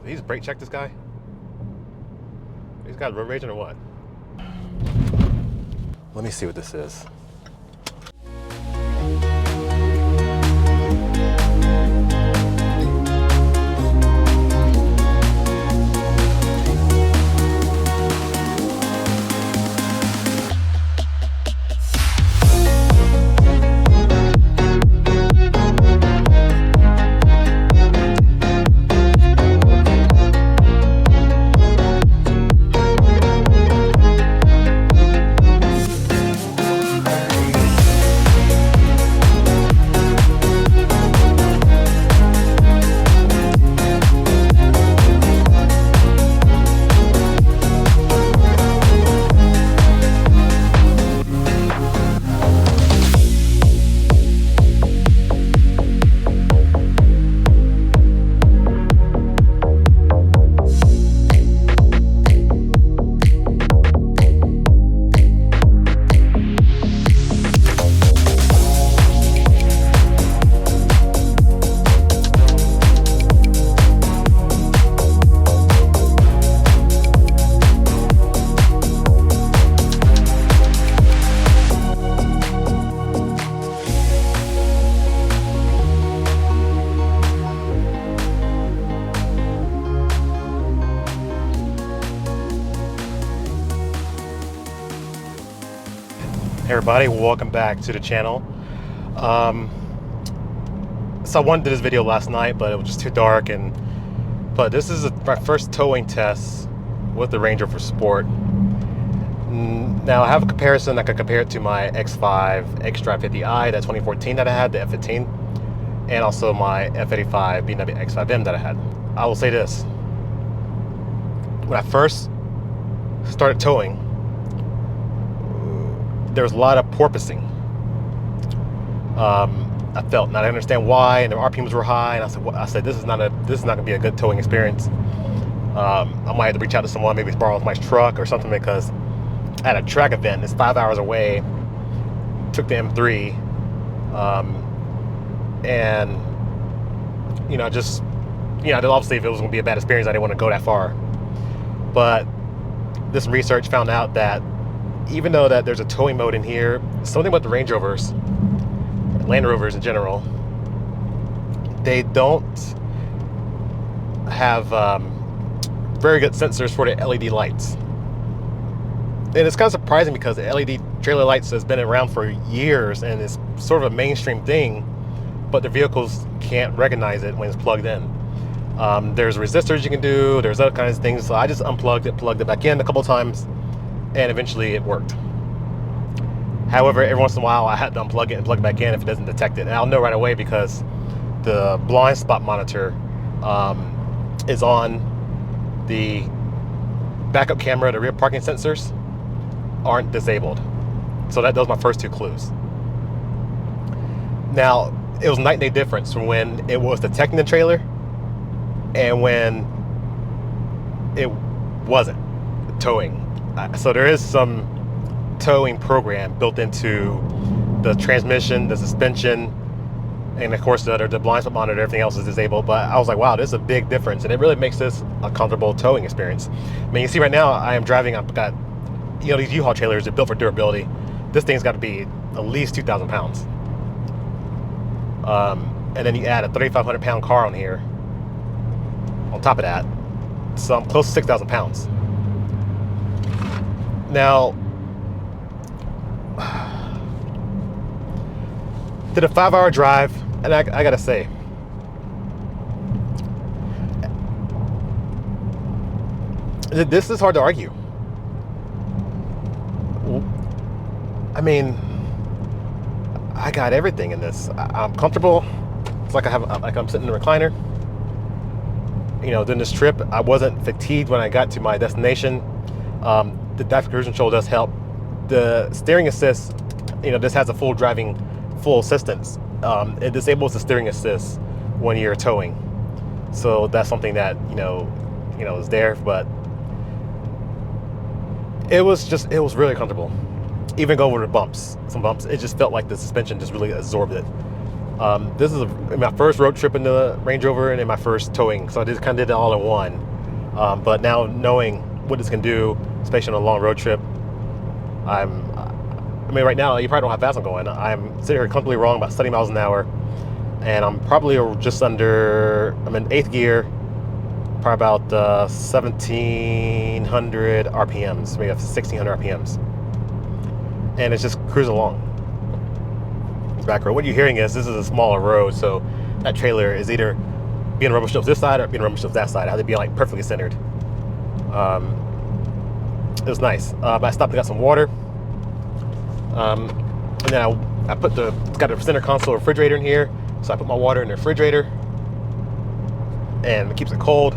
Did he just brake check this guy? He's got road raging or what? Let me see what this is. Hey everybody, welcome back to the channel. So I wanted to do this video last night, but it was just too dark. But this is my first towing test with the Range Rover Sport. Now I have a comparison. I could compare it to my X5 X5 that 2014 that I had, the F15, and also my F85 BMW X5M that I had. I will say this: when I first started towing, there was a lot of porpoising. I felt, and I didn't understand why, and the RPMs were high, and I said, this is not gonna be a good towing experience. I might have to reach out to someone, maybe borrow my truck or something, because at a track event, it's 5 hours away. Took the M3, and obviously if it was gonna be a bad experience, I didn't want to go that far. But this research found out that even though that there's a towing mode in here, something about the Range Rovers, Land Rovers in general, they don't have very good sensors for the LED lights. And it's kind of surprising because the LED trailer lights has been around for years and it's sort of a mainstream thing, but the vehicles can't recognize it when it's plugged in. There's resistors you can do, there's other kinds of things, so I just unplugged it, plugged it back in a couple times, and eventually it worked. However, every once in a while I had to unplug it and plug it back in if it doesn't detect it. And I'll know right away because the blind spot monitor is on the backup camera. The rear parking sensors aren't disabled. So that was my first two clues. Now, it was night and day difference from when it was detecting the trailer and when it wasn't towing. So there is some towing program built into the transmission, the suspension, and of course the blind spot monitor. Everything else is disabled. But I was like, wow, this is a big difference, and it really makes this a comfortable towing experience. I mean, you see right now I am driving, I've got, these U-Haul trailers are built for durability. This thing's got to be at least 2,000 pounds. And then you add a 3,500 pound car on here on top of that, so I'm close to 6,000 pounds. Now, did a 5 hour drive, and I gotta say, this is hard to argue. I mean, I got everything in this. I'm comfortable. It's like I'm sitting in a recliner. During this trip, I wasn't fatigued when I got to my destination. The adaptive cruise control does help. The steering assist, this has a full assistance. It disables the steering assist when you're towing. So that's something that, is there, but it was really comfortable. Even go over the bumps, some bumps, it just felt like the suspension just really absorbed it. This is my first road trip in the Range Rover and in my first towing, so I just kind of did it all in one. But now knowing what this can do, especially on a long road trip, I mean, right now you probably don't have fast I'm going. I'm sitting here completely wrong about 70 miles an hour, and I'm probably just under. I'm in 8th gear, probably about 1,700 RPMs, maybe 1,600 RPMs, and it's just cruising along. Back road. What you're hearing is this is a smaller road, so that trailer is either being rubber shelves this side or being rubber shelves that side. I had to be like perfectly centered. It was nice. I stopped and got some water, and then I put it's got a center console refrigerator in here, so I put my water in the refrigerator, and it keeps it cold.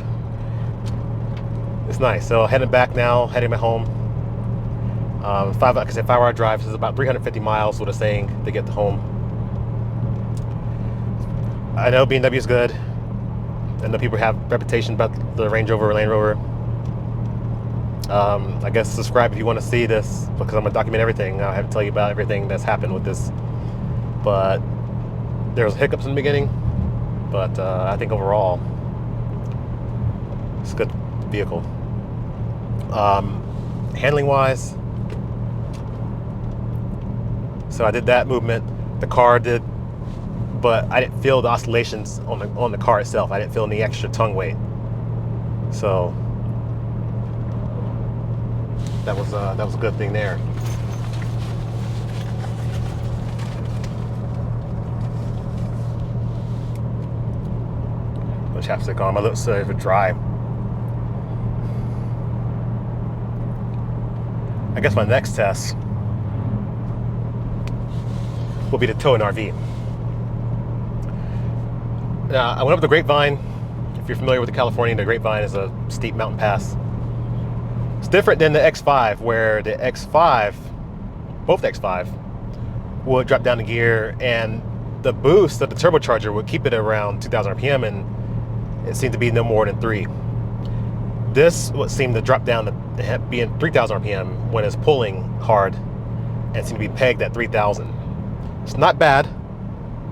It's nice. So heading back now, heading back home. Like I said, 5-hour drive. This is about 350 miles. What I'm saying to get to home. I know BMW is good. I know people have reputation about the Range Rover or Land Rover. I guess subscribe if you want to see this, because I'm going to document everything. I have to tell you about everything that's happened with this. But there was hiccups in the beginning. But I think overall, it's a good vehicle. Handling wise, so I did that movement. The car did, but I didn't feel the oscillations on the car itself. I didn't feel any extra tongue weight. So that was a good thing there. Put chapstick on my lips so it would dry. I guess my next test will be to tow an RV. Now, I went up the Grapevine. If you're familiar with the California, the Grapevine is a steep mountain pass. It's different than the X5, where the X5, both the X5, would drop down the gear, and the boost of the turbocharger would keep it around 2,000 RPM, and it seemed to be no more than 3. This would seem to drop down to being 3,000 RPM when it's pulling hard, and seem to be pegged at 3,000. It's not bad,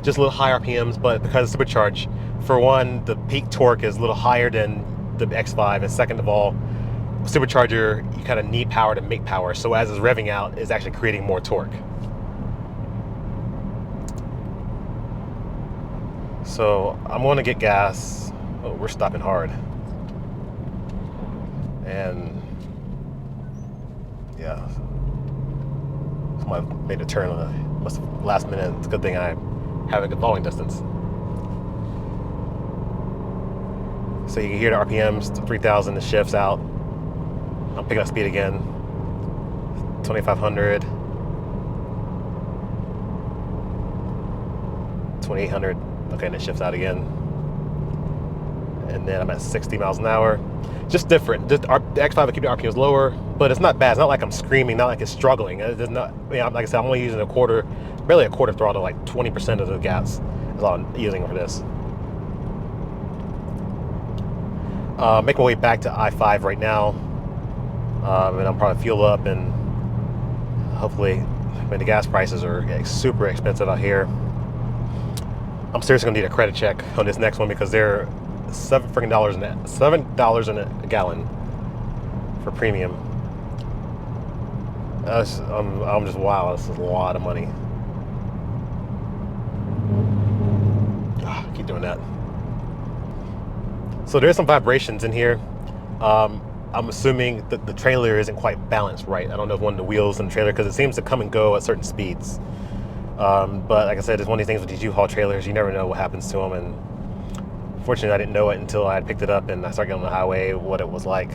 just a little high RPMs, but because it's supercharged, for one, the peak torque is a little higher than the X5, and second of all, supercharger, you kind of need power to make power, so as it's revving out, it's actually creating more torque. So I'm going to get gas. Oh, we're stopping hard. And yeah, somebody made a turn on the last minute. It's a good thing I have a good following distance. So you can hear the RPMs, 3,000, the shifts out. I'm picking up speed again. 2,500. 2,800. Okay, and it shifts out again. And then I'm at 60 miles an hour. Just different. The X5 will keep the RPMs lower, but it's not bad. It's not like I'm screaming, not like it's struggling. It's not, you know, like I said, I'm only using barely a quarter throttle, like 20% of the gas is all I'm using for this. Make my way back to I-5 right now, and I'm probably fuel up, and hopefully, I mean, the gas prices are super expensive out here. I'm seriously gonna need a credit check on this next one, because they're $7 in a gallon for premium. I'm just, wow, this is a lot of money. Keep doing that. So there's some vibrations in here. I'm assuming that the trailer isn't quite balanced right. I don't know if one of the wheels in the trailer, because it seems to come and go at certain speeds. But like I said, it's one of these things with these U-Haul trailers, you never know what happens to them. And fortunately, I didn't know it until I picked it up and I started getting on the highway, what it was like.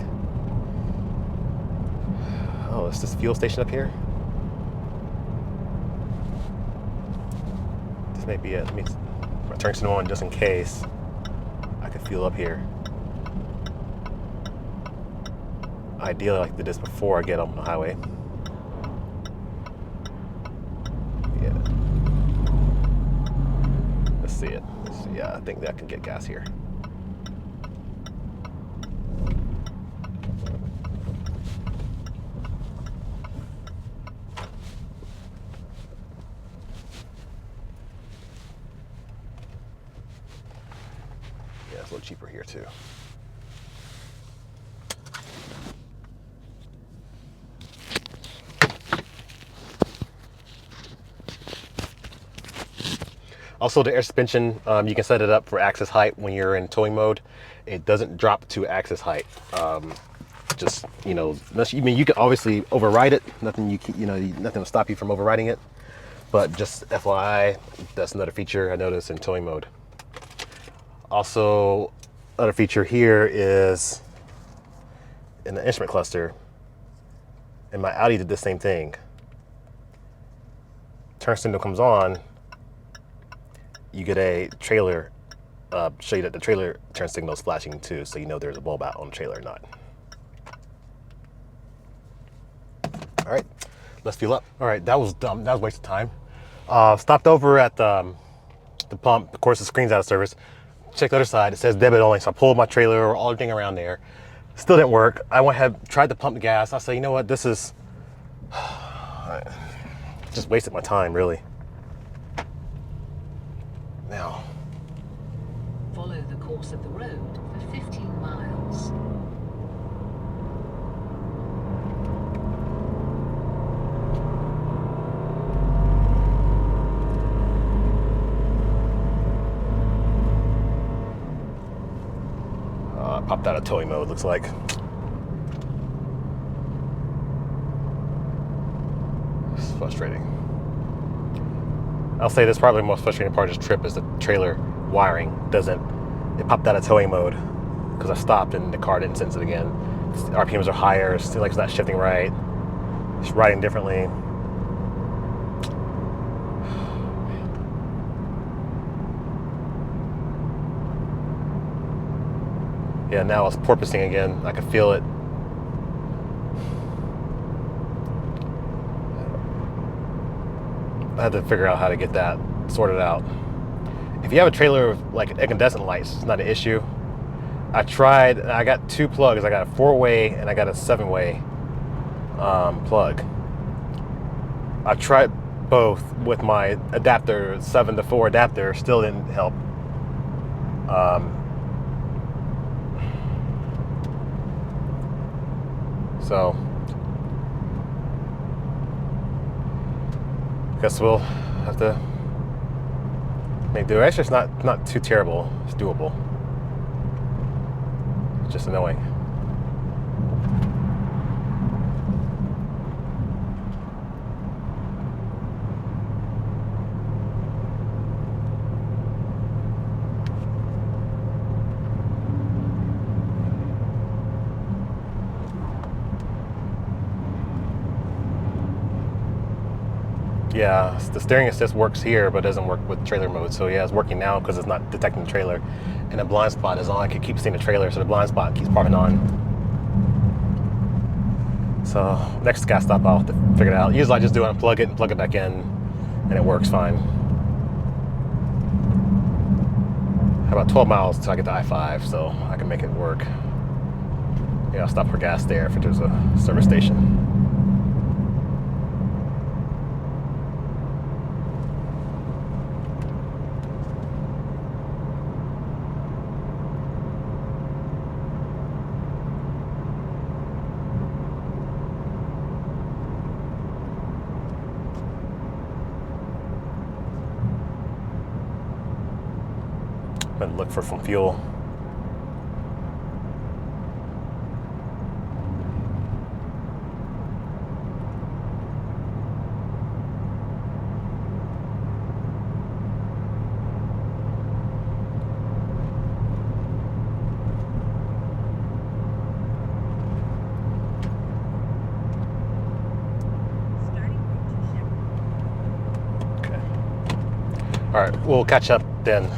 Oh, is this fuel station up here? This may be it. Let me turn it on just in case I could fuel up here. Ideally, I like to do this before I get on the highway. Yeah. Let's see it. Yeah, I think that can get gas here. here too. Also, the air suspension, you can set it up for axis height when you're in towing mode. It doesn't drop to axis height. Just, you know, I mean, you can obviously override it. Nothing will stop you from overriding it. But just FYI, that's another feature I noticed in towing mode. Also, another feature here is in the instrument cluster. And my Audi did the same thing. Turn signal comes on. You get a trailer, show you that the trailer turn signal is flashing too, so you know there's a bulb out on the trailer or not. All right, let's fuel up. All right, that was dumb. That was a waste of time. Stopped over at the pump. Of course, the screen's out of service. Check the other side. It says debit only, so I pulled my trailer, all everything around there. Still didn't work. I went ahead, tried to pump the gas. I said, you know what? This is just wasted my time, really. Now, follow the course of the road for 15 miles. Popped out of towing mode, looks like. It's frustrating. I'll say this, probably the most frustrating part of this trip is the trailer wiring it popped out of towing mode because I stopped and the car didn't sense it again. RPMs are higher, it's like it's not shifting right. It's riding differently. Yeah, now it's porpoising again. I can feel it. I had to figure out how to get that sorted out. If you have a trailer with like incandescent lights, it's not an issue. I tried, I got two plugs. I got a 4-way and I got a 7-way plug. I tried both with my adapter, 7 to 4 adapter, still didn't help. So guess we'll have to make do. Actually, it's not too terrible. It's doable. It's just annoying. Yeah, the steering assist works here, but doesn't work with trailer mode. So yeah, it's working now because it's not detecting the trailer. And the blind spot is on. I can keep seeing the trailer, so the blind spot keeps popping on. So next gas stop, I'll have to figure it out. Usually I just do unplug it and plug it back in, and it works fine. About 12 miles until I get to I-5, so I can make it work. Yeah, I'll stop for gas there if there's a service station. And look for some fuel. Okay. All right, we'll catch up then.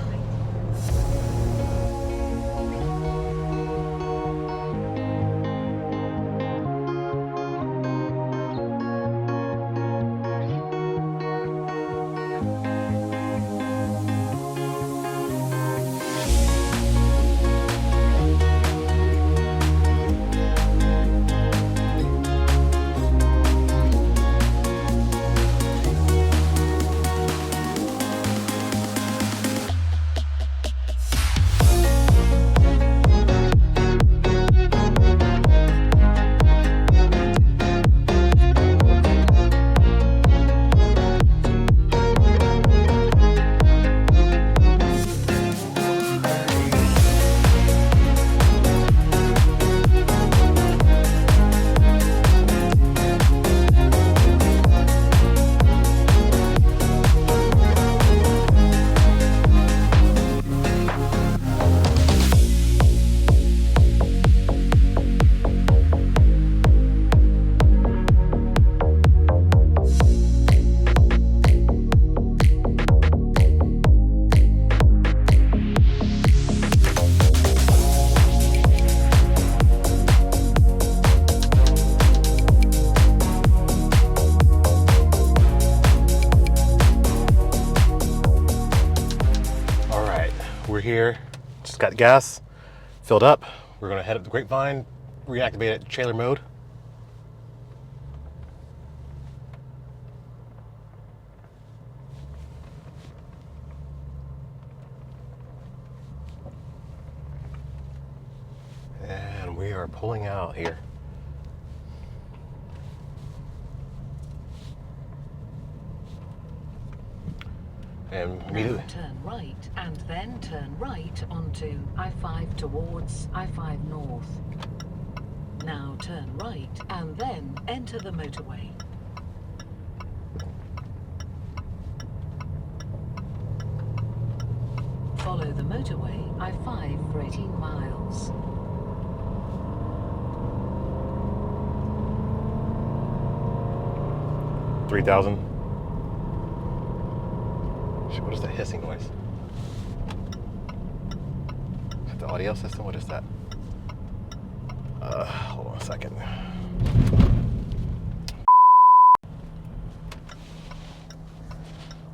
got gas filled up. We're gonna head up the Grapevine, reactivate it trailer mode. And we are pulling out here. And immediately Now turn right and then turn right onto I-5 towards I-5 North. Now turn right and then enter the motorway. Follow the motorway I-5 for 18 miles. $3,000. What is that hissing noise? Is that the audio system? What is that? Hold on a second.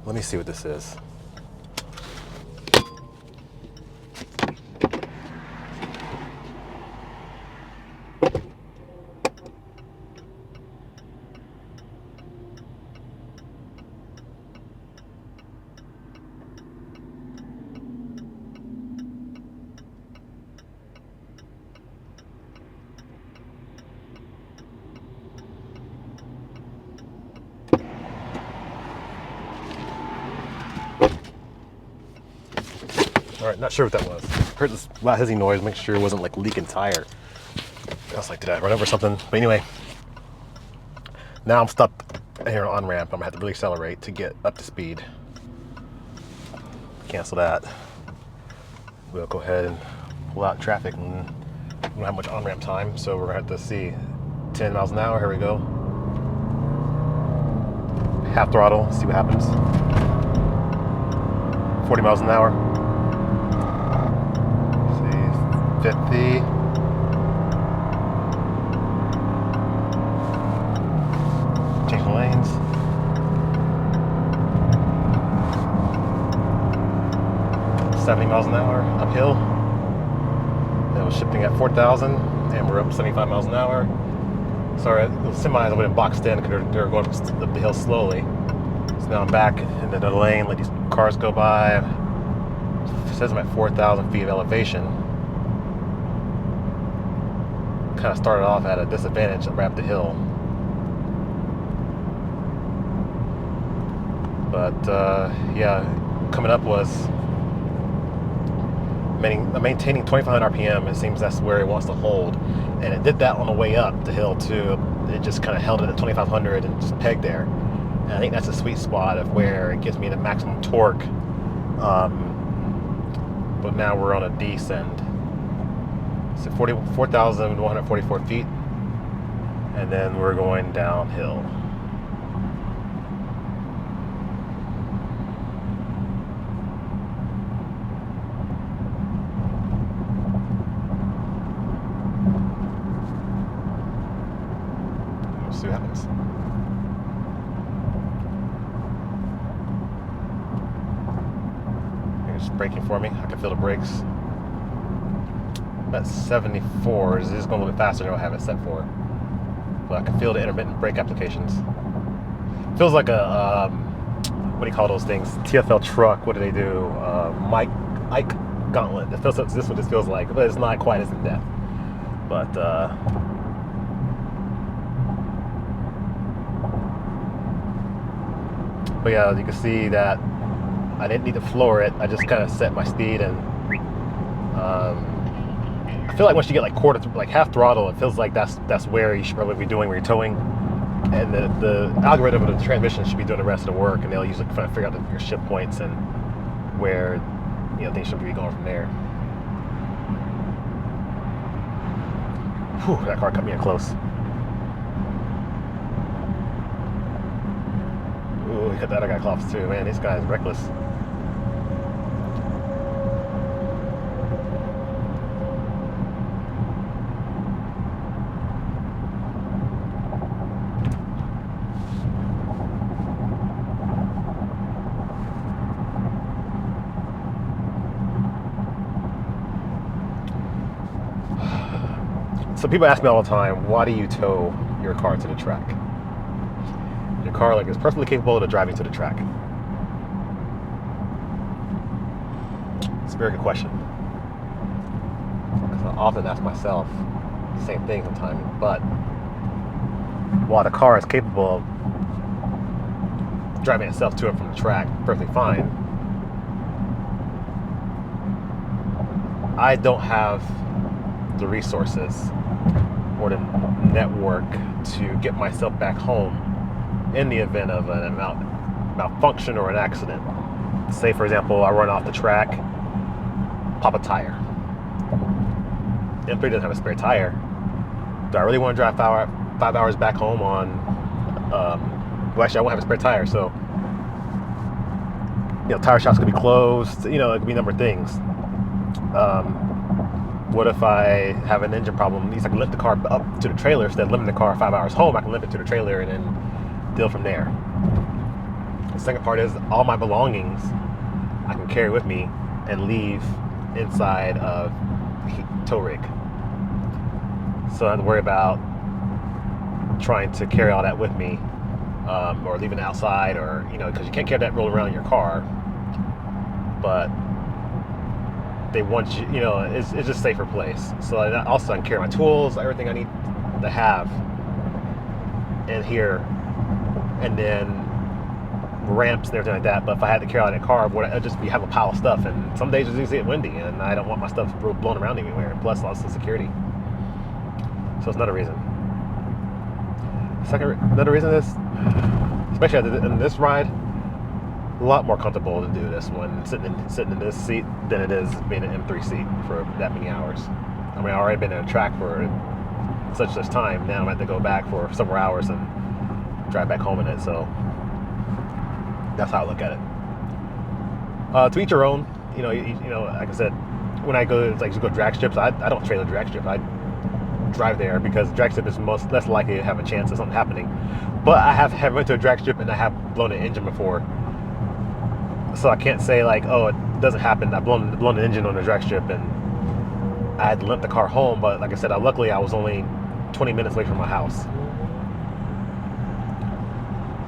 Let me see what this is. All right, not sure what that was. Heard this loud hissing noise, make sure it wasn't like leaking tire. I was like, did I run over something? But anyway, now I'm stuck here on ramp. I'm gonna have to really accelerate to get up to speed. Cancel that. We'll go ahead and pull out traffic, and we don't have much on ramp time, so we're gonna have to see 10 miles an hour. Here we go. Half throttle, see what happens. 40 miles an hour. 50. Changing lanes. $70 miles an hour uphill. That was shifting at 4,000, and we're up 75 miles an hour. Sorry, the semis I went and boxed in because they're going up the hill slowly. So now I'm back in the lane, let these cars go by. It says I'm at 4,000 feet of elevation. Kind of started off at a disadvantage right up the hill, but yeah, coming up was maintaining 2,500 RPM. It seems that's where it wants to hold, and it did that on the way up the hill too. It just kind of held it at 2,500 and just pegged there, and I think that's a sweet spot of where it gives me the maximum torque. But now we're on a descend. So 4,144 feet, and then we're going downhill. We'll see what happens. It's braking for me. I can feel the brakes. At 74, it's just going a little bit faster than I have it set for. But I can feel the intermittent brake applications. Feels like a, what do you call those things? TFL truck, what do they do? Ike Gauntlet. It feels, this is what this feels like, but it's not quite as in depth. But, yeah, you can see that I didn't need to floor it. I just kind of set my speed, and I feel like once you get like half throttle, it feels like that's where you should probably be doing where you're towing, and the algorithm of the transmission should be doing the rest of the work, and they'll usually try to figure out your shift points and where things should be going from there. Whew, that car cut me in close. Ooh, he cut that other guy close too. Man, this guy's reckless. So people ask me all the time, why do you tow your car to the track? Your car like is perfectly capable of driving to the track. It's a very good question. Because I often ask myself the same thing sometimes. But while the car is capable of driving itself to and from the track perfectly fine, I don't have the resources or the network to get myself back home in the event of a malfunction or an accident. Say, for example, I run off the track, pop a tire. M3 doesn't have a spare tire. Do I really want to drive 5 hours back home on, well, actually, I won't have a spare tire, so, tire shops could be closed, it could be a number of things. What if I have an engine problem? At least I can lift the car up to the trailer instead of lifting the car 5 hours home. I can lift it to the trailer and then deal from there. The second part is all my belongings I can carry with me and leave inside of the tow rig. So I don't have to worry about trying to carry all that with me, or leaving it outside, or because you can't carry that roll around in your car. But they want you, it's just a safer place. So also I can carry my tools, everything I need to have in here, and then ramps and everything like that. But if I had to carry out that car, I'd just have a pile of stuff, and some days it's easy and windy, and I don't want my stuff blown around anywhere. Plus, lots of security. So it's another reason. Another reason is, especially in this ride, a lot more comfortable to do this one sitting in this seat than it is being an M3 seat for that many hours. I mean, I've already been in a track for such time. Now I'm going to have to go back for several hours and drive back home in it. So that's how I look at it. To each your own. Like I said, when I go to drag strips, I don't trailer drag strip. I drive there because drag strip is less likely to have a chance of something happening. But I have went to a drag strip and I have blown an engine before. So I can't say oh, it doesn't happen. I've blown an engine on a drag strip and I had to limp the car home. But like I said, luckily I was only 20 minutes away from my house.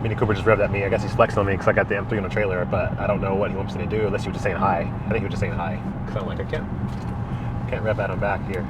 Mini Cooper just revved at me. I guess he's flexing on me because I got the M3 on the trailer, but I don't know what he wants me to do unless he was just saying hi. I think he was just saying hi. Because I'm like, I can't rev at him back here.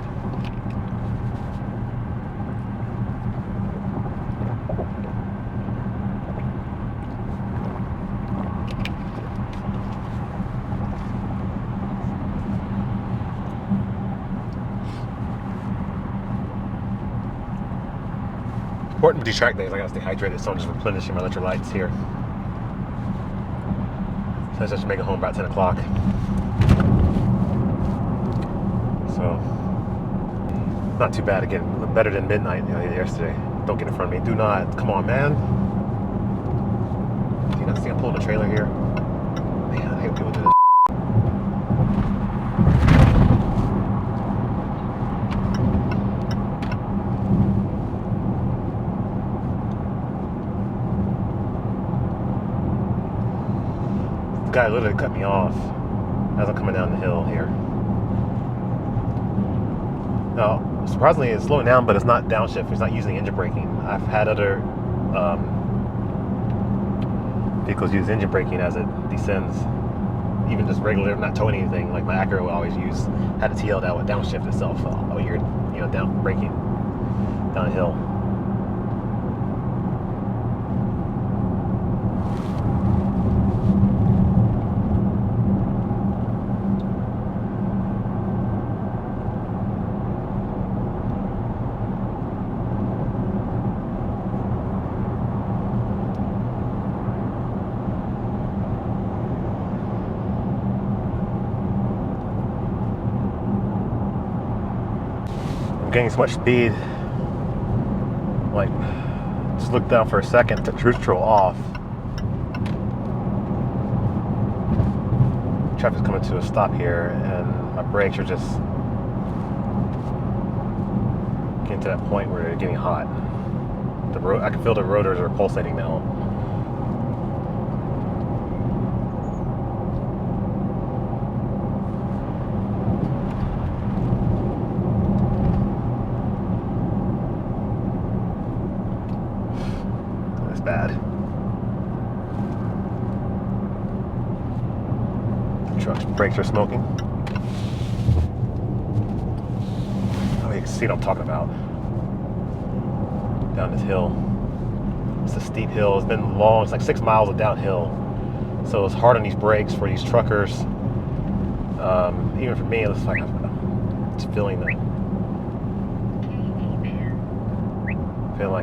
Important with these track days, I gotta stay hydrated, so I'm just replenishing my electrolytes here. So I just make it home about 10 o'clock. So, not too bad again, better than midnight yesterday. Don't get in front of me, do not, come on man. Do you not see I'm pulling the trailer here? Man, I hate people do this. The guy literally cut me off as I'm coming down the hill here. Now, surprisingly, it's slowing down, but it's not downshift. It's not using engine braking. I've had other vehicles use engine braking as it descends. Even just regular, not towing anything, like my Acura would always had a TL that would downshift itself. Oh, you're, down braking downhill. Gaining so much speed, just look down for a second to cruise control off. Traffic's coming to a stop here and my brakes are just getting to that point where they're getting hot. I can feel the rotors are pulsating now. brakes are smoking. Oh, you can see what I'm talking about. Down this hill. It's a steep hill. It's been long. It's like 6 miles of downhill. So it's hard on these brakes for these truckers. Even for me, it looks like I'm just feeling like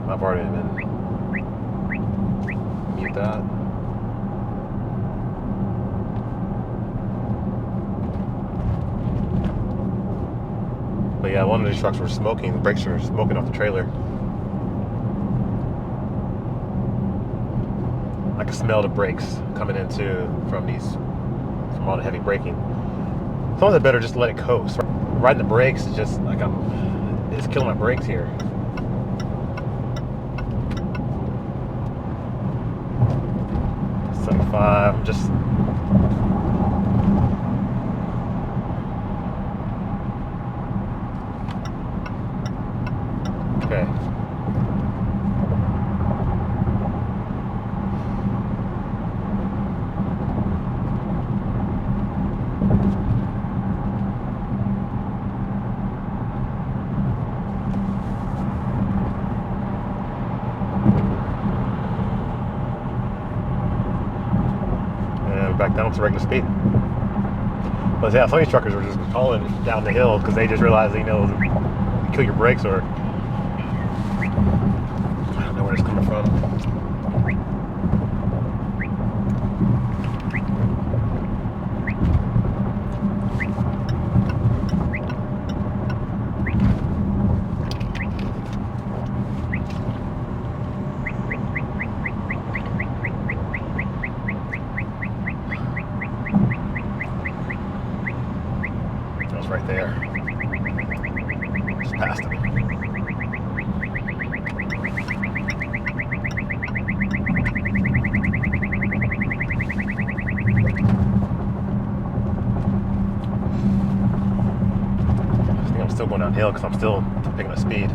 I've already been mute that. But yeah, one of these trucks were smoking. The brakes were smoking off the trailer. I can smell the brakes coming into from all the heavy braking. Sometimes it's better just to let it coast. Riding the brakes is just like it's killing my brakes here. I'm just okay. Back down to regular speed. But yeah, some of these truckers were just calling down the hill because they just realized, you know, you kill your brakes, or I don't know where it's coming from. Right there. Just past him. I think I'm still going downhill because I'm still picking up speed.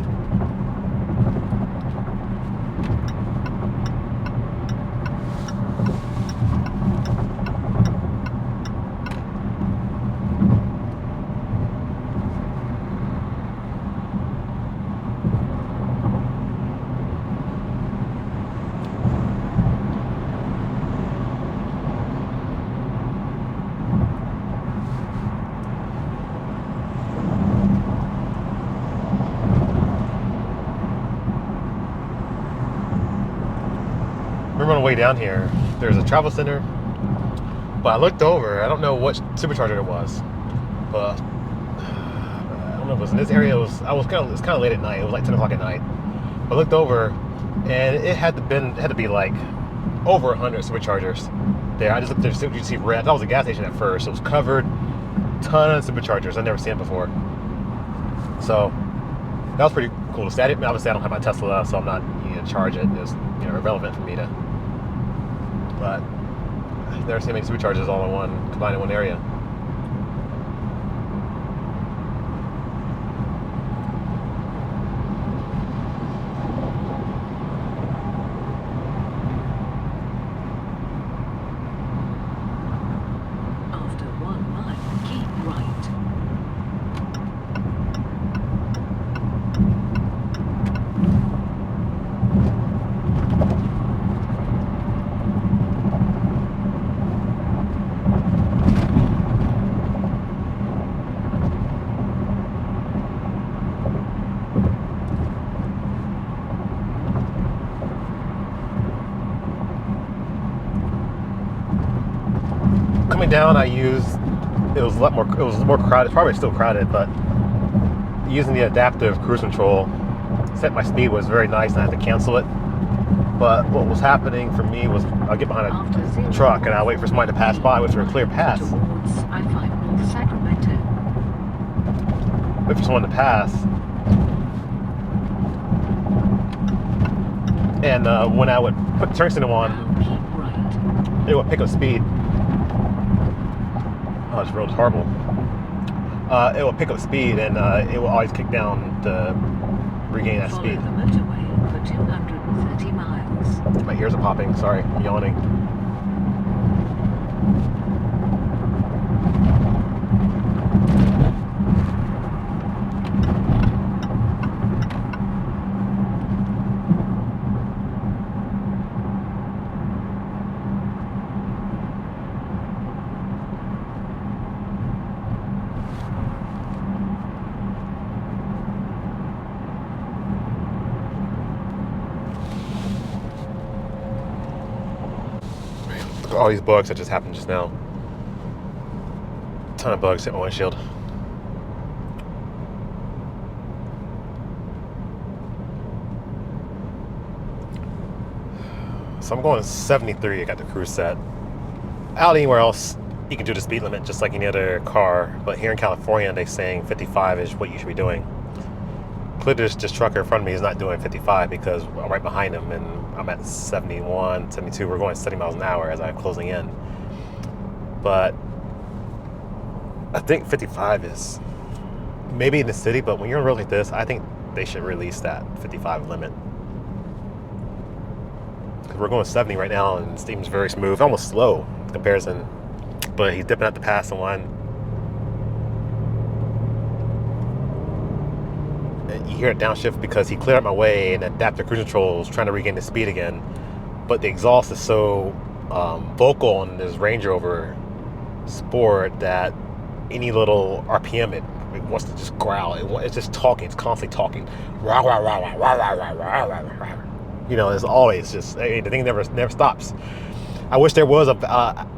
Remember on the way down here, there's a travel center, but I looked over. I don't know what supercharger it was, but I don't know if it was in this area. It's kind of late at night. It was like 10 o'clock at night. I looked over, and it had to be like over 100 superchargers there. I just looked there, you see red. That was a gas station at first. It was covered, ton of superchargers. I've never seen it before. So that was pretty cool to see. Obviously, I don't have my Tesla, so I'm not charge it. It's irrelevant for me to. But I've never seen many superchargers all in one, combined in one area. After 1 mile, keep right. Coming down, it was more crowded, probably still crowded, but using the adaptive cruise control, set my speed was very nice and I had to cancel it. But what was happening for me was I'll get behind a truck and I'll wait for somebody to pass by, wait for a clear pass. Towards I-5 North Sacramento. Wait for someone to pass. And when I would put the turn signal on, Keep right. it would pick up speed. Oh, this road's horrible. It will pick up speed and it will always kick down to regain that Follow speed. the motorway for 230 miles. My ears are popping. Sorry, I'm yawning. All these bugs that just happened just now. Ton of bugs hit my windshield. So I'm going 73. I got the cruise set. Out anywhere else, you can do the speed limit just like any other car. But here in California, they're saying 55 is what you should be doing. Clearly, this trucker in front of me is not doing 55 because I'm right behind him and I'm at 71, 72. We're going 70 miles an hour as I'm closing in. But I think 55 is maybe in the city, but when you're on a road like this, I think they should release that 55 limit. We're going 70 right now and it seems very smooth, almost slow in comparison, but he's dipping out to pass someone. And you hear it downshift because he cleared out my way and adaptive cruise control is trying to regain the speed again, but the exhaust is so vocal on this Range Rover Sport that any little RPM it wants to just growl. It's just talking, it's constantly talking. Rah, rah, rah, rah, rah, rah, rah, rah, rah, rah. You know, it's always just, the thing never stops. I wish there was a,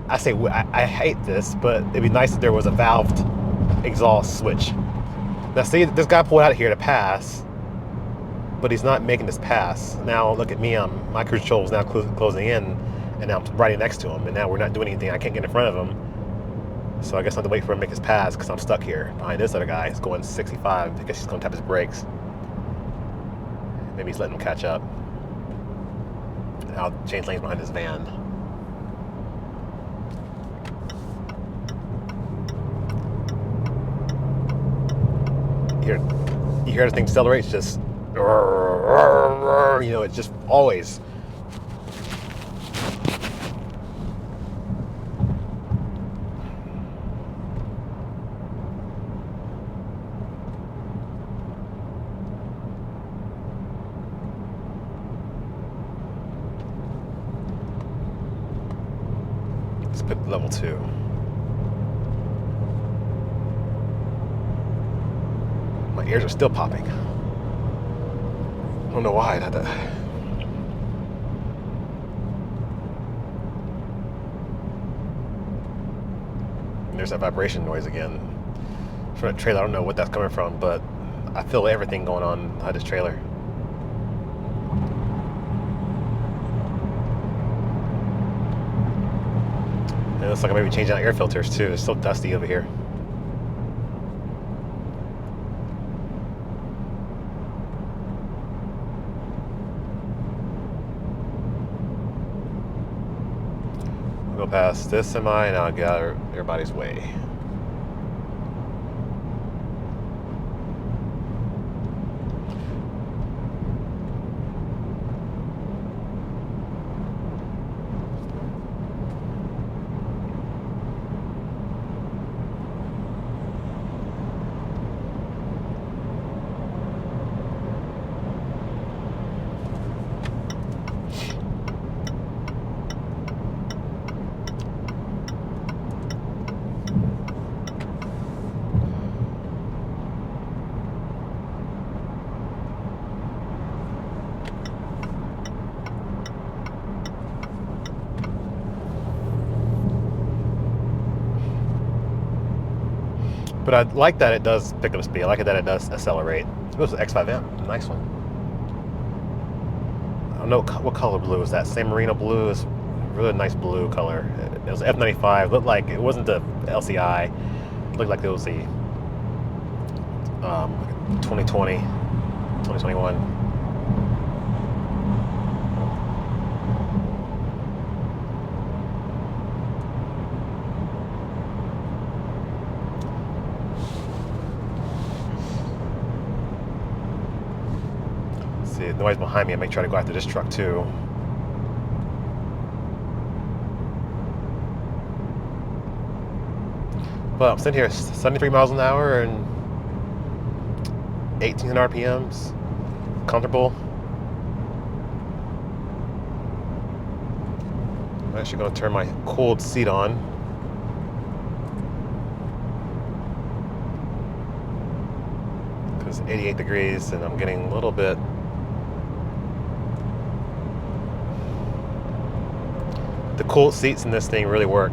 I hate this, but it'd be nice if there was a valved exhaust switch. Now see, this guy pulled out here to pass, but he's not making this pass. Now look at me, my cruise control is now closing in, and now I'm right next to him, and now we're not doing anything. I can't get in front of him. So I guess I have to wait for him to make his pass because I'm stuck here behind this other guy. He's going 65. I guess he's going to tap his brakes. Maybe he's letting him catch up. I'll change lanes behind this van. You hear the thing accelerates, just, you know, it's just always. Let's put level 2. My ears are still popping. I don't know why. There's that vibration noise again. From that trailer, I don't know what that's coming from, but I feel everything going on behind this trailer. It looks like I may be changing out air filters too. It's so dusty over here. We'll go past this semi and I'll get out of everybody's way. But I like that it does pick up speed. I like it that it does accelerate. It was an X5M, nice one. I don't know what color blue is that. San Marino blue is really nice blue color. It was F95. Looked like it wasn't the LCI. It looked like it was the 2020, 2021. See, the noise behind me, I may try to go after this truck too. But I'm sitting here 73 miles an hour and 1800 RPMs. Comfortable. I'm actually going to turn my cooled seat on. Because 88 degrees and I'm getting a little bit The cooled seats in this thing really work.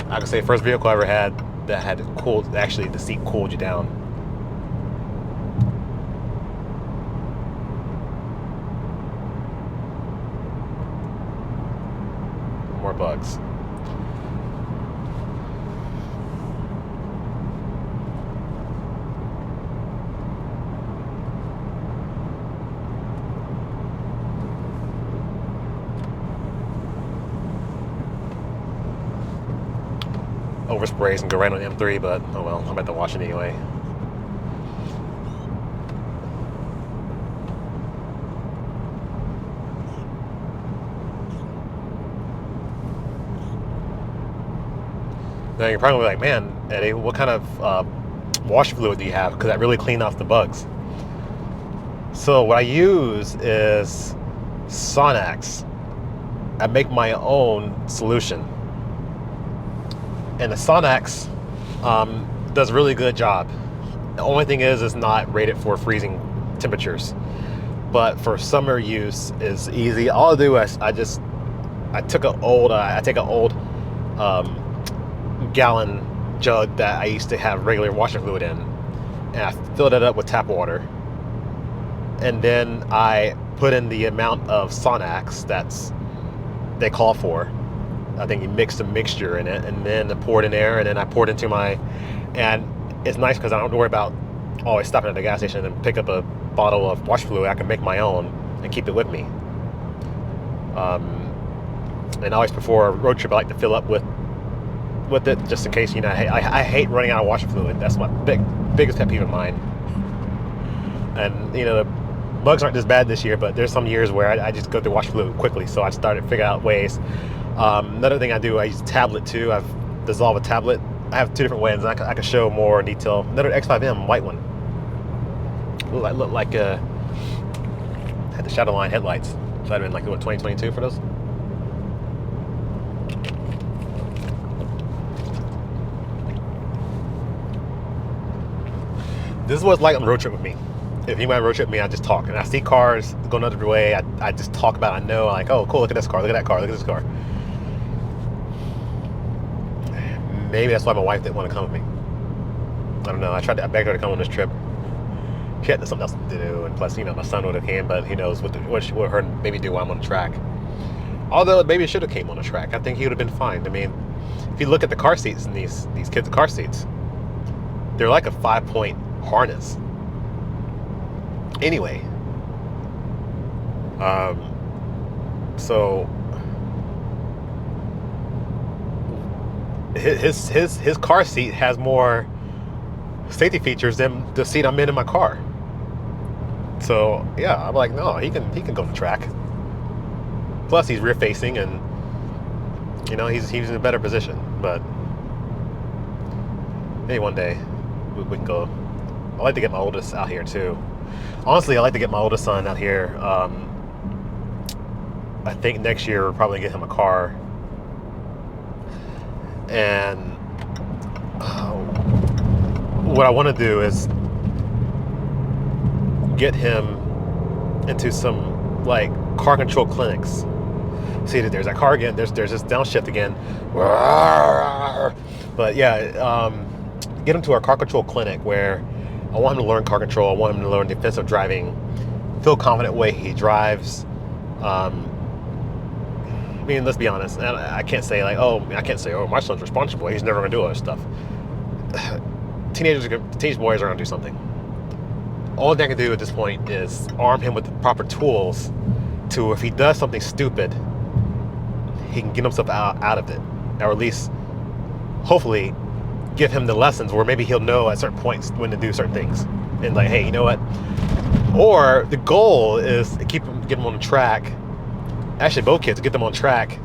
I can say first vehicle I ever had that had cooled, actually the seat cooled you down. More bugs. Oversprays and go right on M3, but oh well, I'm about to wash it anyway. Now you're probably like, man, Eddie, what kind of wash fluid do you have? Because that really cleaned off the bugs. So what I use is Sonax. I make my own solution. And the Sonax does a really good job. The only thing is it's not rated for freezing temperatures. But for summer use is easy. All I do is I take an old gallon jug that I used to have regular washing fluid in, and I filled it up with tap water, and then I put in the amount of Sonax they call for. I think you mix the mixture in it, and then I pour it in there, and then I pour it into and it's nice because I don't have to worry about always stopping at the gas station and pick up a bottle of wash fluid. I can make my own and keep it with me. And always before a road trip, I like to fill up with it just in case, I hate running out of wash fluid. That's my biggest pet peeve of mine. And the bugs aren't as bad this year, but there's some years where I just go through wash fluid quickly, so I started figuring out ways. Another thing I do, I use tablet too. I've dissolved a tablet. I have two different ways, and I can show more in detail. Another X5M, white one. Look like had the shadow line headlights. So that'd been like what, 2022 for those. This is what it's like on the road trip with me. If you might road trip with me, I just talk, and I see cars going another way. I just talk about it. I know, like, oh, cool, look at this car, look at that car, look at this car. Maybe that's why my wife didn't want to come with me. I don't know. I begged her to come on this trip. She had something else to do, and plus, my son would have came, but he knows what her baby do while I'm on the track. Although maybe it should have came on the track. I think he would have been fine. I mean, if you look at the car seats in these kids' car seats, they're like a 5-point harness. Anyway, so his car seat has more safety features than the seat I'm in my car. So yeah, I'm like, no, he can go to the track. Plus he's rear facing, and he's in a better position. But maybe one day we can go. I like to get my oldest out here too. Honestly, I like to get my oldest son out here. I think next year we'll probably get him a car. And what I want to do is get him into some like car control clinics. See, there's that car again. There's this downshift again. But yeah, get him to our car control clinic where I want him to learn car control. I want him to learn defensive driving, feel confident way he drives. I mean, let's be honest. I can't say oh, my son's responsible. He's never going to do all this stuff. Teenage boys are going to do something. All thing I can do at this point is arm him with the proper tools to, if he does something stupid, he can get himself out of it, or at least, hopefully, give him the lessons where maybe he'll know at certain points when to do certain things. And like, hey, you know what? Or the goal is to get him on the track. Actually, both kids, get them on track.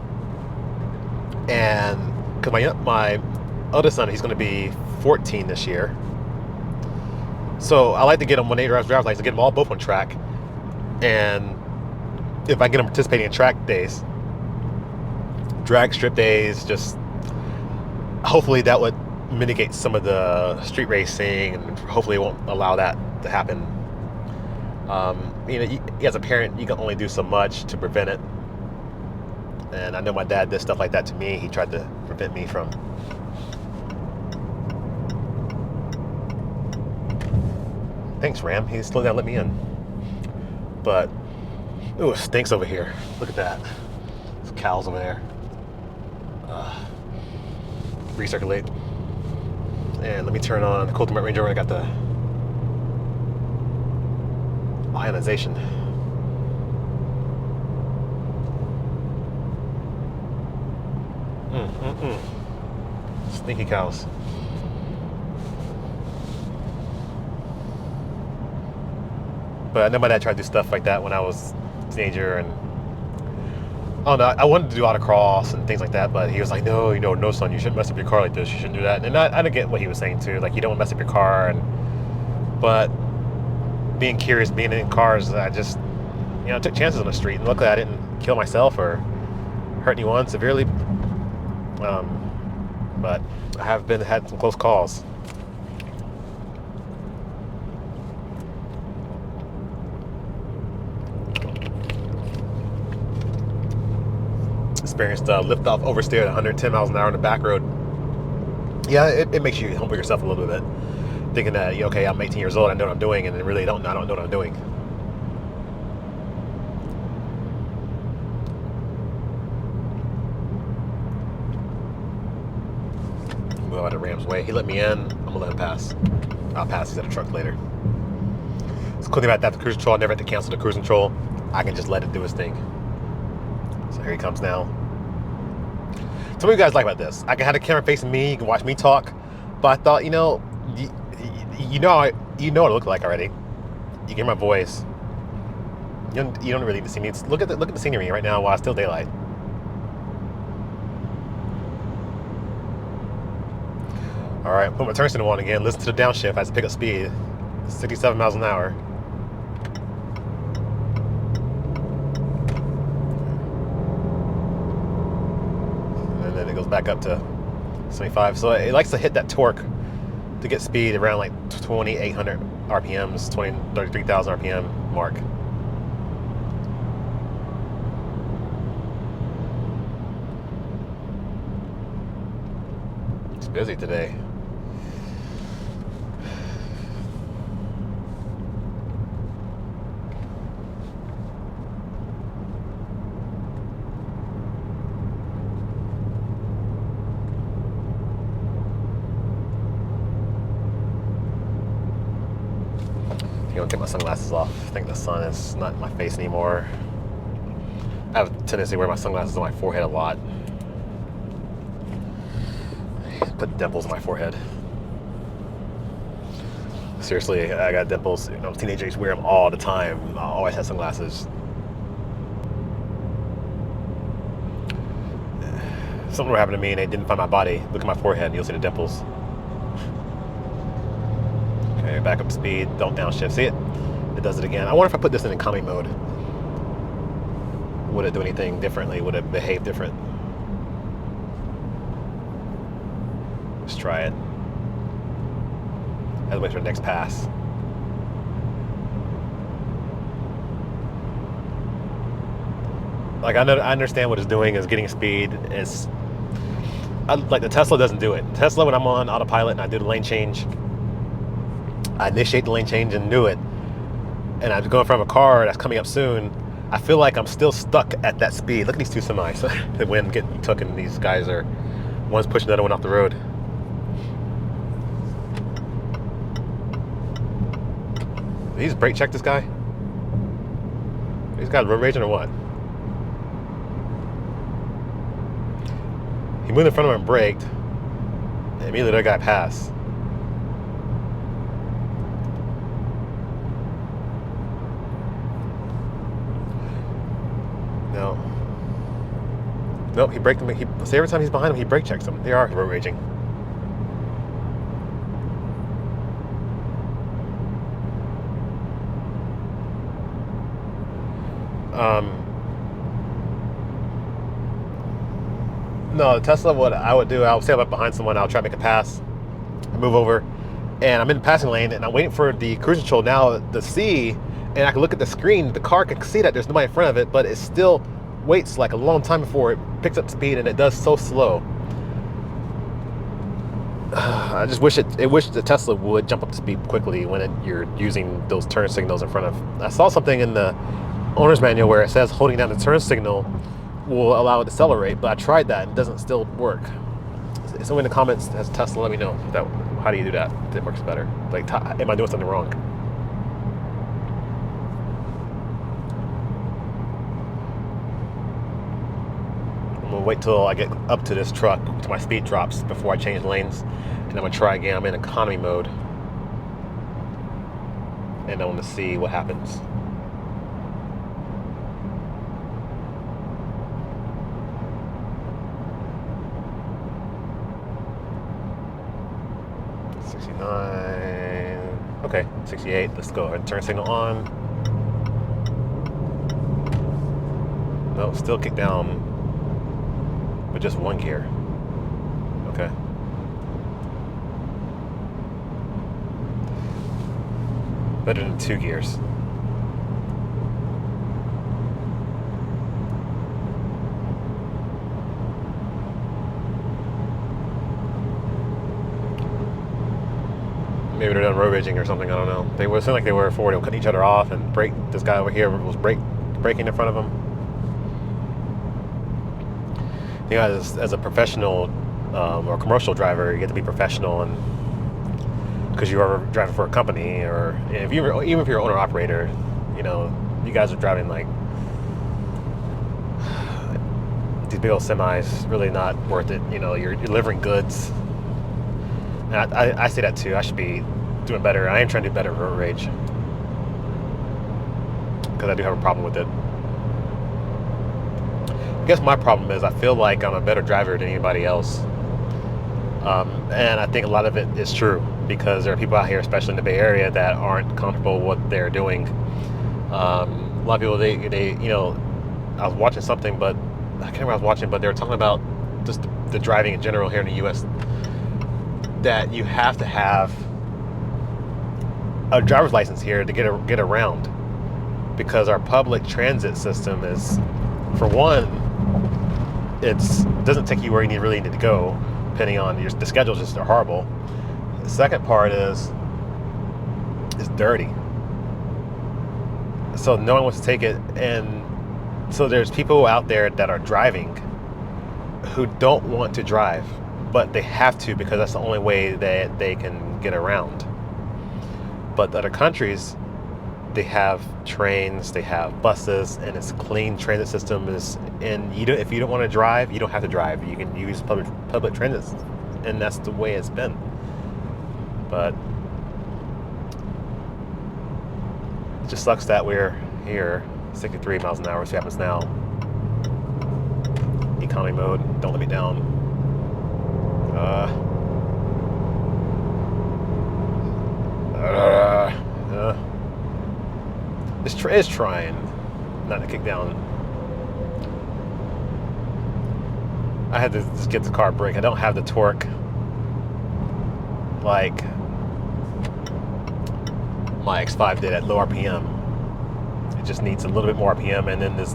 And because my other son, he's going to be 14 this year. So I like to get them, when they drive license, to get them all both on track. And if I get them participating in track days, drag strip days, just hopefully that would mitigate some of the street racing, and hopefully it won't allow that to happen. As a parent, you can only do so much to prevent it. And I know my dad did stuff like that to me. He tried to prevent me from. Thanks, Ram. He slowed down and let me in. But, ooh, it stinks over here. Look at that. There's cows over there. Recirculate. And let me turn on the Ultimate Range Rover. I got the ionization. Sneaky cows. But I know my dad tried to do stuff like that when I was a teenager, and I don't know, I wanted to do autocross and things like that, but he was like, no, no, son, you shouldn't mess up your car like this. You shouldn't do that. And I didn't get what he was saying too. Like, you don't want to mess up your car, but being curious, being in cars, I just, took chances on the street, and luckily I didn't kill myself or hurt anyone severely. But I have had some close calls. Experienced liftoff oversteer at 110 miles an hour on the back road. Yeah, it makes you humble yourself a little bit, thinking that, okay, I'm 18 years old, I know what I'm doing, and really I don't know what I'm doing. Move out of Ram's way. He let me in. I'm gonna let him pass. I'll pass. He's at a truck later. It's cool thing about that, the cruise control. I never have to cancel the cruise control. I can just let it do his thing. So here he comes now. So what do you guys like about this? I can have the camera facing me. You can watch me talk. But I thought, you know what I look like already. You can hear my voice. You don't really need to see me. Look at the scenery right now while it's still daylight. All right, put my turn signal on again. Listen to the downshift as I pick up speed. 67 miles an hour. And then it goes back up to 75. So it likes to hit that torque to get speed around like 2,800 RPMs, 33,000 RPM mark. It's busy today. I'm gonna take my sunglasses off. I think the sun is not in my face anymore. I have a tendency to wear my sunglasses on my forehead a lot. Put dimples on my forehead. Seriously, I got dimples. Teenagers wear them all the time. I always have sunglasses. Something will happen to me and they didn't find my body. Look at my forehead and you'll see the dimples. Okay, back up speed, don't downshift. See it? It does it again. I wonder if I put this in economy mode, would it do anything differently? Would it behave different? Let's try it. I have to wait for the next pass. Like, I understand what it's doing is getting speed. Like the Tesla doesn't do it. Tesla, when I'm on autopilot and I do the lane change, I initiate the lane change and do it, and I'm going in front of a car that's coming up soon, I feel like I'm still stuck at that speed. Look at these two semis. The wind getting took, and these guys are, one's pushing the other one off the road. Did he just brake check this guy? He's got road raging or what? He moved in front of him and braked, and immediately the other guy passed. No. Nope, he braked him. See, every time he's behind him, he brake checks them. They are road raging. No, Tesla, what I would do, I'll stay up behind someone, I'll try to make a pass, move over, and I'm in the passing lane, and I'm waiting for the cruise control now to see, and I can look at the screen, the car can see that there's nobody in front of it, but it's still waits like a long time before it picks up speed, and it does so slow. I just wish the Tesla would jump up to speed quickly when you're using those turn signals in front of. I saw something in the owner's manual where it says holding down the turn signal will allow it to accelerate, but I tried that and it doesn't still work. Someone in the comments has Tesla, let me know how do you do that if it works better. Like, am I doing something wrong? I'm gonna wait till I get up to this truck, to my speed drops, before I change lanes. And I'm gonna try again. I'm in economy mode. And I want to see what happens. Okay, 68. Let's go ahead and turn signal on. No, still kick down with just one gear. Okay. Better than 2 gears. Maybe they're done road raging or something, I don't know. They seemed like they were forward. They were cutting each other off and brake. This guy over here was braking in front of them. You know, as a professional or commercial driver, you get to be professional, and because you are driving for a company, or even if you're an owner operator, you know, you guys are driving like these big old semis. Really not worth it. You know, you're delivering goods. And I say that too. I should be doing better. I am trying to do better road rage because I do have a problem with it. I guess my problem is I feel like I'm a better driver than anybody else. And I think a lot of it is true because there are people out here, especially in the Bay Area, that aren't comfortable with what they're doing. A lot of people, they you know, I was watching something, but I can't remember what I was watching, but they were talking about just the driving in general here in the U.S., that you have to have a driver's license here to get around, because our public transit system is, for one, it doesn't take you where you really need to go, depending on the schedules just are horrible. The second part is it's dirty, so no one wants to take it, and so there's people out there that are driving who don't want to drive, but they have to because that's the only way that they can get around. But the other countries, they have trains, they have buses, and it's a clean transit system. And if you don't want to drive, you don't have to drive. You can use public transit, and that's the way it's been. But it just sucks that we're here, 63 miles an hour. See what happens now. Economy mode. Don't let me down. It's trying not to kick down. I had to just get the car brake. I don't have the torque like my X5 did at low RPM. It just needs a little bit more RPM, and then this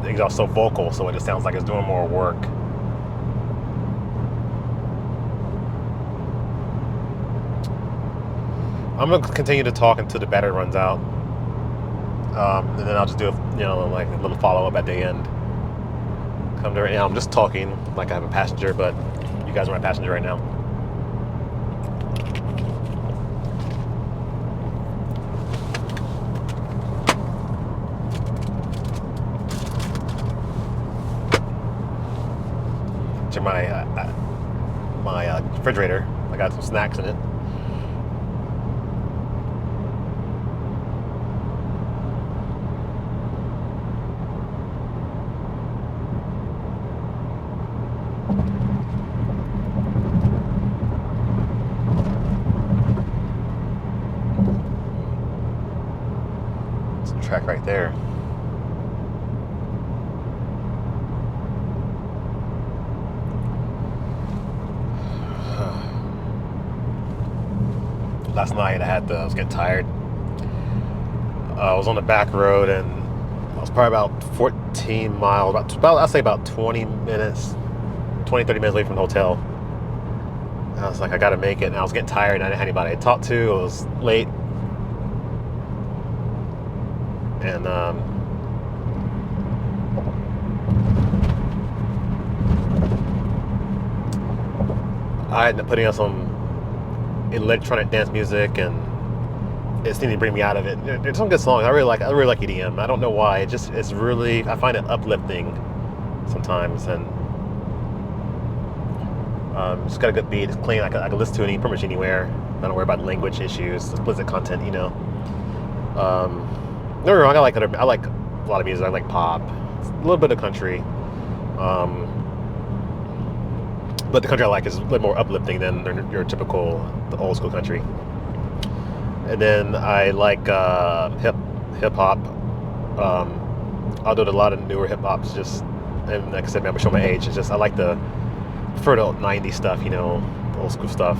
exhaust so vocal, so it just sounds like it's doing more work. I'm gonna continue to talk until the battery runs out, and then I'll just do like a little follow up at the end. Come to right now, I'm just talking like I have a passenger, but you guys are my passenger right now. To my refrigerator, I got some snacks in it. Track right there. Last night I was getting tired. I was on the back road, and I was probably about 14 miles, I'd say about 20 minutes, 20, 30 minutes away from the hotel. And I was like, I gotta make it. And I was getting tired and I didn't have anybody to talk to. It was late. And I ended up putting on some electronic dance music, and it seemed to bring me out of it. There's some good songs. I really like EDM. I don't know why. It's really, I find it uplifting sometimes, and it's got a good beat. It's clean. I can listen to it pretty much anywhere. I don't worry about language issues, explicit content, you know. Don't get me wrong. I like a lot of music. I like pop, a little bit of country. But the country I like is a little more uplifting than your typical old school country. And then I like hip hop. Although a lot of newer hip hop's just, and like I said, man, I'm showing my age. It's just I like the prefer the 90s stuff, you know, old school stuff.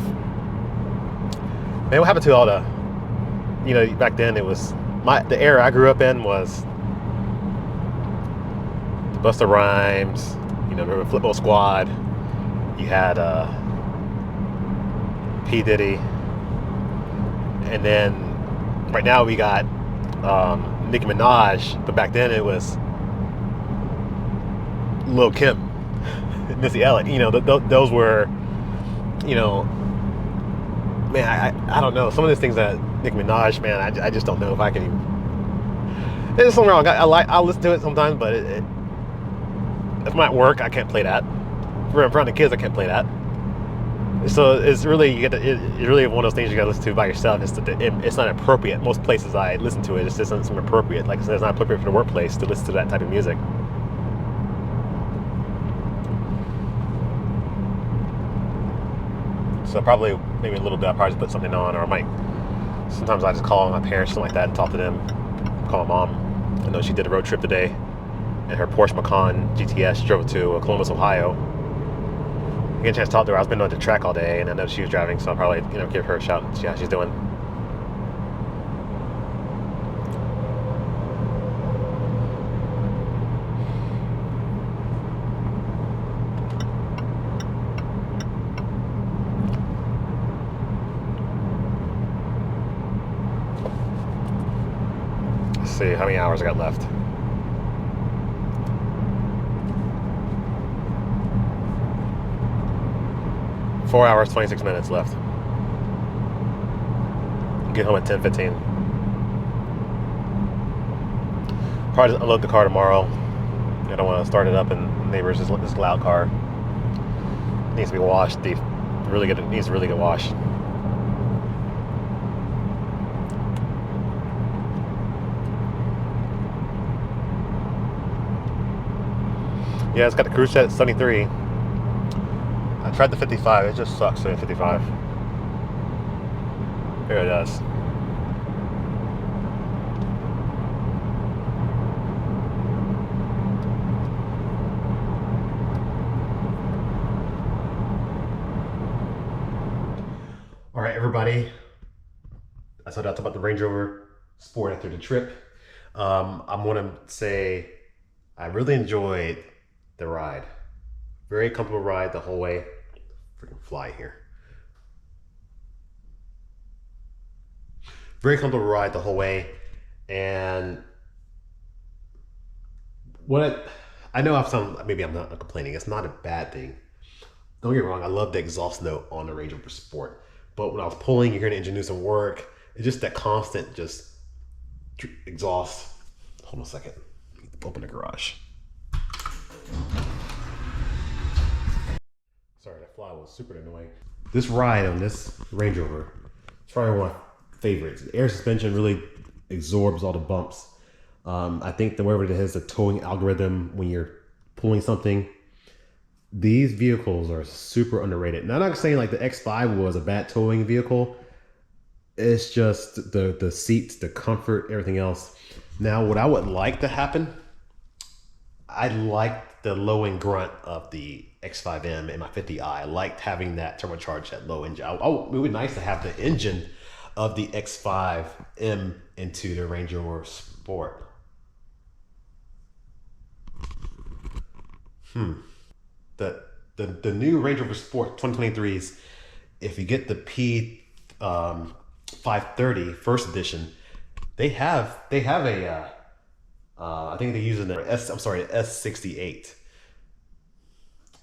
Man, what happened to all the, you know, back then it was the era I grew up in was the Busta Rhymes, you know, the Flippo Squad. You had P. Diddy, and then right now we got Nicki Minaj, but back then it was Lil Kim, Missy Elliott. You know, those were, you know, man, I don't know. Some of these things that Nicki Minaj, man, I just don't know if I can even. There's something wrong. I'll listen to it sometimes, but if I'm at work, I can't play that. In front of the kids, I can't play that. So it's really it's really one of those things you gotta listen to by yourself. It's not appropriate. Most places I listen to it, it just doesn't seem appropriate. Like I said, it's not appropriate for the workplace to listen to that type of music. So probably maybe a little bit. I probably just put something on, or I might. Sometimes I just call my parents, something like that, and talk to them. Call my mom. I know she did a road trip today, and her Porsche Macan GTS drove to Columbus, Ohio. Get a chance to talk to her. I was been on the track all day, and I know she was driving, so I'll probably, you know, give her a shout and see how she's doing. Let's see how many hours I got left. 4 hours, 26 minutes left. Get home at 10:15. Probably just unload the car tomorrow. I don't want to start it up and neighbors this loud car. It needs to be washed. It needs to really get washed. Yeah, it's got the cruise set at 73. I tried the 55, it just sucks in 55. Here it does. All right, everybody. I thought I'd talk about the Range Rover Sport after the trip. I'm gonna say I really enjoyed the ride. Very comfortable ride the whole way. Freaking fly here. Very comfortable ride the whole way. And I know maybe I'm not complaining. It's not a bad thing. Don't get me wrong. I love the exhaust note on the Range Rover Sport. But when I was pulling, you're hearing the engine do some work. It's just that constant exhaust. Hold on a second. Open the garage. Sorry, that fly was super annoying. This ride on this Range Rover, it's probably one of my favorites. The air suspension really absorbs all the bumps. I think whatever it is, the towing algorithm when you're pulling something, these vehicles are super underrated. Now, I'm not saying like the X5 was a bad towing vehicle. It's just the seats, the comfort, everything else. Now, what I would like to happen, I liked the low end grunt of the X5M and my 50i. I liked having that turbocharged, that low engine. It would be nice to have the engine of the X5M into the Range Rover Sport. The new Range Rover Sport 2023s, if you get the P 530 first edition, they have a I think they're using the S68.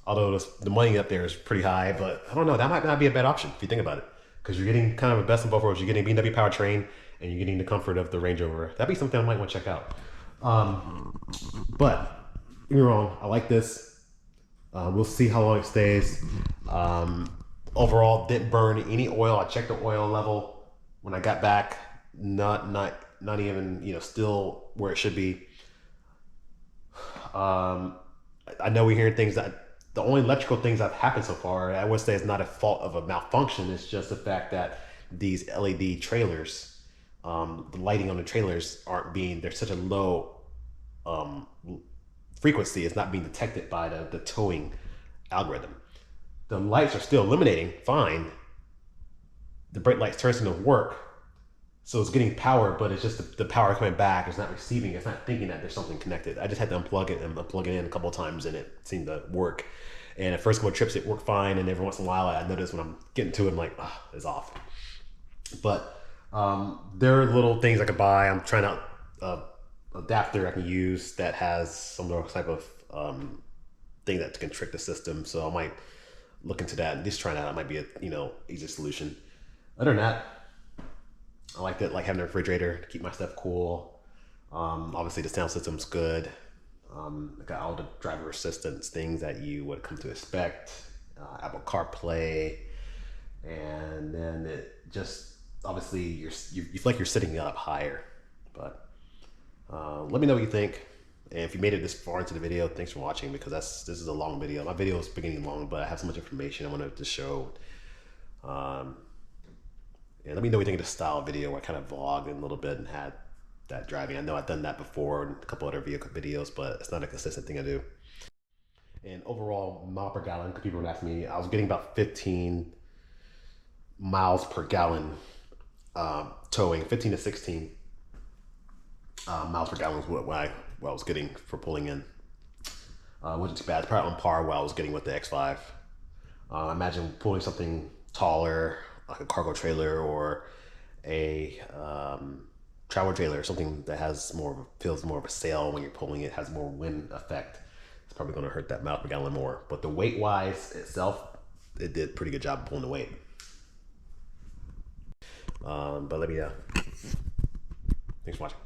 Although the money up there is pretty high, but I don't know, that might not be a bad option if you think about it, because you're getting kind of a best of both worlds. You're getting BMW powertrain and you're getting the comfort of the Range Rover. That'd be something I might want to check out. But you're wrong. I like this. We'll see how long it stays. Overall, didn't burn any oil. I checked the oil level when I got back. Not even, you know, still where it should be. I know we're hearing things that the only electrical things that have happened so far, I would say it's not a fault of a malfunction. It's just the fact that these LED trailers, the lighting on the trailers they're such a low frequency, it's not being detected by the towing algorithm. The lights are still illuminating fine. The brake lights turns into work. So it's getting power, but it's just the power coming back. It's not receiving. It's not thinking that there's something connected. I just had to unplug it and plug it in a couple of times, and it seemed to work. And at first couple of trips, it worked fine. And every once in a while, I notice when I'm getting to it, I'm like, it's off. But there are little things I could buy. I'm trying out adapter I can use that has some type of thing that can trick the system. So I might look into that and just try that out. It might be a easy solution. Other than that, I like that, like having a refrigerator to keep my stuff cool. Obviously the sound system's good. I got all the driver assistance things that you would come to expect. Apple CarPlay, and then it just obviously you feel like you're sitting up higher. But let me know what you think. And if you made it this far into the video, thanks for watching, because this is a long video. My video is beginning long, but I have so much information I wanted to show. And let me know what you think of the style video where I kind of vlogged in a little bit and had that driving. I know I've done that before in a couple other vehicle videos, but it's not a consistent thing I do. And overall, mile per gallon, because people would ask me, I was getting about 15 miles per gallon towing, 15 to 16 miles per gallon is what I was getting for pulling in. Wasn't too bad. It's probably on par what I was getting with the X5. Imagine pulling something taller, like a cargo trailer or a travel trailer, something that has feels more of a sail when you're pulling it, has more wind effect. It's probably going to hurt that mile per gallon more. But the weight wise itself, it did a pretty good job pulling the weight. But let me thanks for watching.